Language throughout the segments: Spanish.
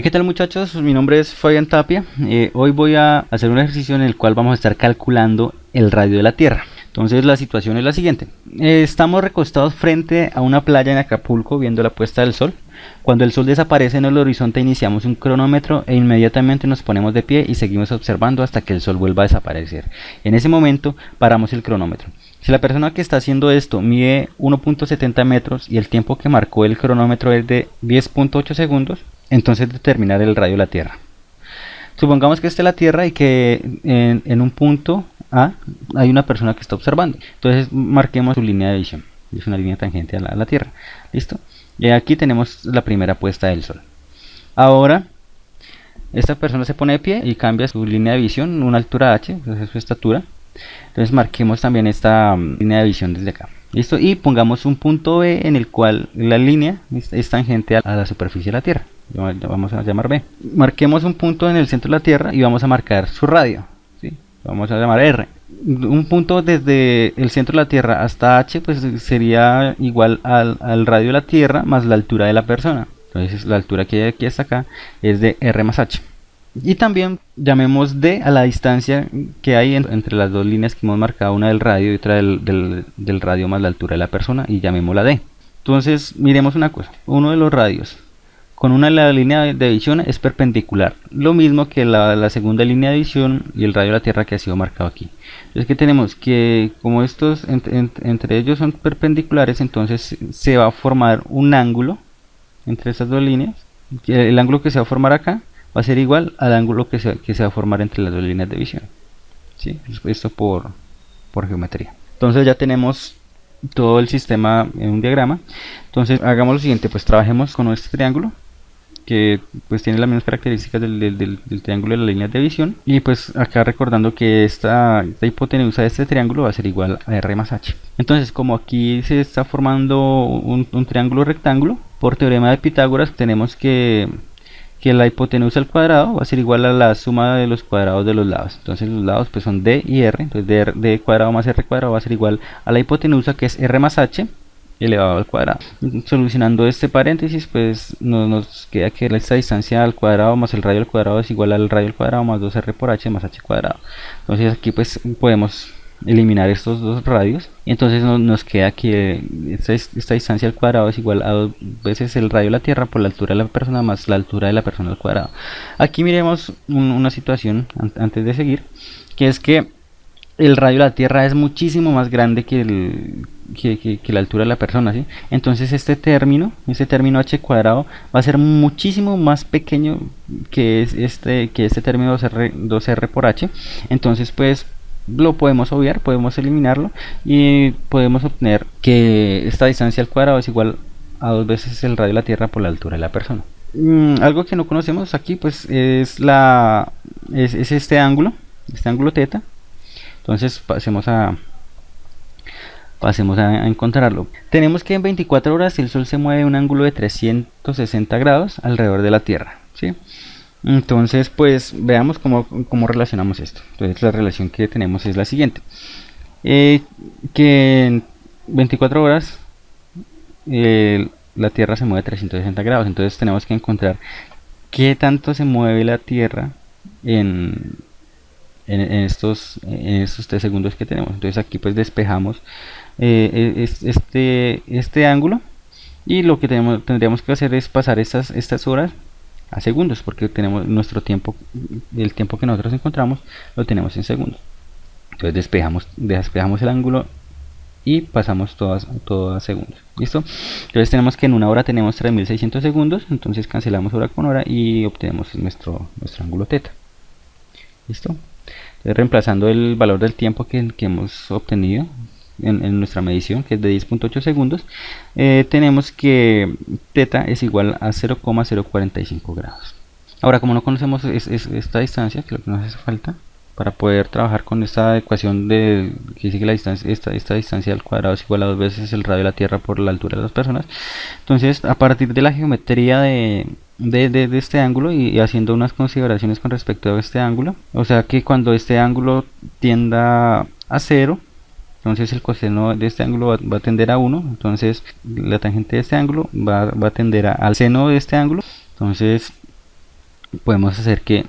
¿Qué tal muchachos? Mi nombre es Fabián Tapia. Hoy voy a hacer un ejercicio en el cual vamos a estar calculando el radio de la Tierra. Entonces la situación es la siguiente. Estamos recostados frente a una playa en Acapulco viendo la puesta del sol. Cuando el sol desaparece en el horizonte iniciamos un cronómetro e inmediatamente nos ponemos de pie y seguimos observando hasta que el sol vuelva a desaparecer. En ese momento paramos el cronómetro. Si la persona que está haciendo esto mide 1.70 metros y el tiempo que marcó el cronómetro es de 10.8 segundos, entonces determinar el radio de la Tierra. Supongamos que esta es la Tierra y que en un punto A hay una persona que está observando. Entonces marquemos su línea de visión. Es una línea tangente a la Tierra. ¿Listo? Y aquí tenemos la primera puesta del sol. Ahora esta persona se pone de pie y cambia su línea de visión, una altura h, pues es su estatura. Entonces marquemos también esta línea de visión desde acá. ¿Listo? Y pongamos un punto B en el cual la línea es tangente a la superficie de la Tierra. Vamos a llamar B. Marquemos un punto en el centro de la Tierra y vamos a marcar su radio, ¿sí? Vamos a llamar R. Un punto desde el centro de la Tierra hasta H pues sería igual al radio de la Tierra más la altura de la persona. Entonces la altura que hay aquí hasta acá es de R más H. Y también llamemos D a la distancia que hay entre las dos líneas que hemos marcado, una del radio y otra del radio más la altura de la persona, y llamémosla D. Entonces miremos una cosa, uno de los radios con una la línea de visión es perpendicular, lo mismo que la segunda línea de visión y el radio de la Tierra que ha sido marcado aquí. Entonces que tenemos que como estos entre ellos son perpendiculares, entonces se va a formar un ángulo entre estas dos líneas. El ángulo que se va a formar acá va a ser igual al ángulo que se va a formar entre las dos líneas de visión, ¿sí? Esto por geometría. Entonces ya tenemos todo el sistema en un diagrama. Entonces hagamos lo siguiente, pues trabajemos con este triángulo que pues tiene las mismas características del triángulo de las líneas de visión, y pues acá recordando que esta hipotenusa de este triángulo va a ser igual a R más H. Entonces como aquí se está formando un triángulo rectángulo, por teorema de Pitágoras tenemos que la hipotenusa al cuadrado va a ser igual a la suma de los cuadrados de los lados. Entonces los lados pues son D y R, entonces D cuadrado más R cuadrado va a ser igual a la hipotenusa, que es R más H elevado al cuadrado. Solucionando este paréntesis pues nos queda que esta distancia al cuadrado más el radio al cuadrado es igual al radio al cuadrado más 2R por H más H cuadrado. Entonces aquí pues podemos eliminar estos dos radios, y entonces nos queda que esta distancia al cuadrado es igual a 2 veces el radio de la Tierra por la altura de la persona más la altura de la persona al cuadrado. Aquí miremos una situación antes de seguir, que es que el radio de la Tierra es muchísimo más grande que la altura de la persona, ¿sí? Entonces este término h cuadrado va a ser muchísimo más pequeño que este término 2R por H. Entonces pues lo podemos obviar, podemos eliminarlo y podemos obtener que esta distancia al cuadrado es igual a 2 veces el radio de la Tierra por la altura de la persona. Algo que no conocemos aquí pues es este ángulo θ. Entonces pasemos a encontrarlo. Tenemos que en 24 horas el Sol se mueve a un ángulo de 360 grados alrededor de la Tierra, ¿sí? Entonces pues veamos cómo relacionamos esto. Entonces la relación que tenemos es la siguiente, que en 24 horas la Tierra se mueve 360 grados. Entonces tenemos que encontrar qué tanto se mueve la Tierra en estos 3 segundos que tenemos. Entonces aquí pues despejamos este ángulo, y lo que tendríamos que hacer es pasar estas horas a segundos, porque tenemos nuestro tiempo, el tiempo que nosotros encontramos lo tenemos en segundos. Entonces despejamos el ángulo y pasamos todas a segundos. ¿Listo? Entonces tenemos que en una hora tenemos 3600 segundos, entonces cancelamos hora con hora y obtenemos nuestro ángulo θ. ¿Listo? Entonces, reemplazando el valor del tiempo que hemos obtenido en nuestra medición, que es de 10.8 segundos, tenemos que θ es igual a 0,045 grados. Ahora, como no conocemos esta distancia, que es lo que nos hace falta para poder trabajar con esta ecuación que dice que la distancia, esta distancia al cuadrado es igual a 2 veces el radio de la Tierra por la altura de las personas, entonces a partir de la geometría de este ángulo y haciendo unas consideraciones con respecto a este ángulo, o sea que cuando este ángulo tienda a 0, entonces el coseno de este ángulo va a tender a 1, entonces la tangente de este ángulo va a tender al seno de este ángulo, entonces podemos hacer que,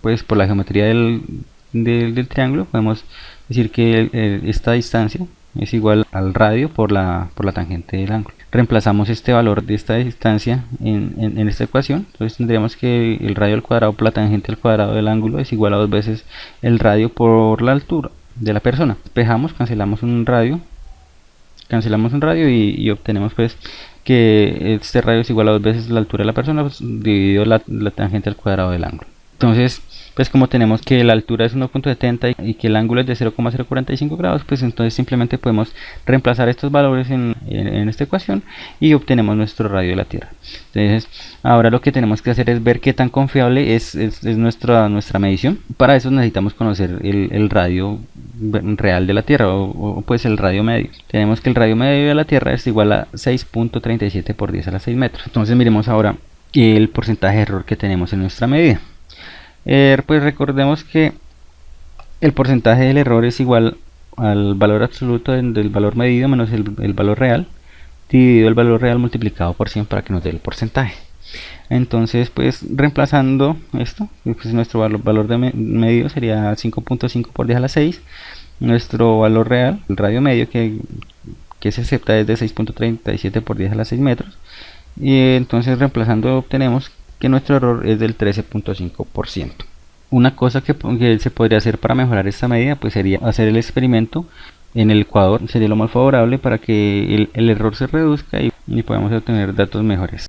pues por la geometría del triángulo, podemos decir que esta distancia es igual al radio por la tangente del ángulo. Reemplazamos este valor de esta distancia en esta ecuación. Entonces tendríamos que el radio al cuadrado por la tangente al cuadrado del ángulo es igual a 2 veces el radio por la altura de la persona. Despejamos, cancelamos un radio y obtenemos pues que este radio es igual a 2 veces la altura de la persona, pues, dividido la tangente al cuadrado del ángulo. Entonces, pues como tenemos que la altura es 1.70 y que el ángulo es de 0,045 grados, pues entonces simplemente podemos reemplazar estos valores en esta ecuación y obtenemos nuestro radio de la Tierra. Entonces, ahora lo que tenemos que hacer es ver qué tan confiable es nuestra medición. Para eso necesitamos conocer el radio real de la Tierra o pues el radio medio. Tenemos que el radio medio de la Tierra es igual a 6.37 por 10 a la 6 metros. Entonces miremos ahora el porcentaje de error que tenemos en nuestra medida. Pues recordemos que el porcentaje del error es igual al valor absoluto del valor medido menos el valor real dividido el valor real multiplicado por 100 para que nos dé el porcentaje. Entonces, pues reemplazando esto, pues nuestro valor de medido sería 5.5 por 10 a la 6. Nuestro valor real, el radio medio que se acepta es de 6.37 por 10 a la 6 metros. Y entonces reemplazando obtenemos que nuestro error es del 13.5%. Una cosa que se podría hacer para mejorar esta medida pues sería hacer el experimento en el Ecuador. Sería lo más favorable para que el error se reduzca y podamos obtener datos mejores.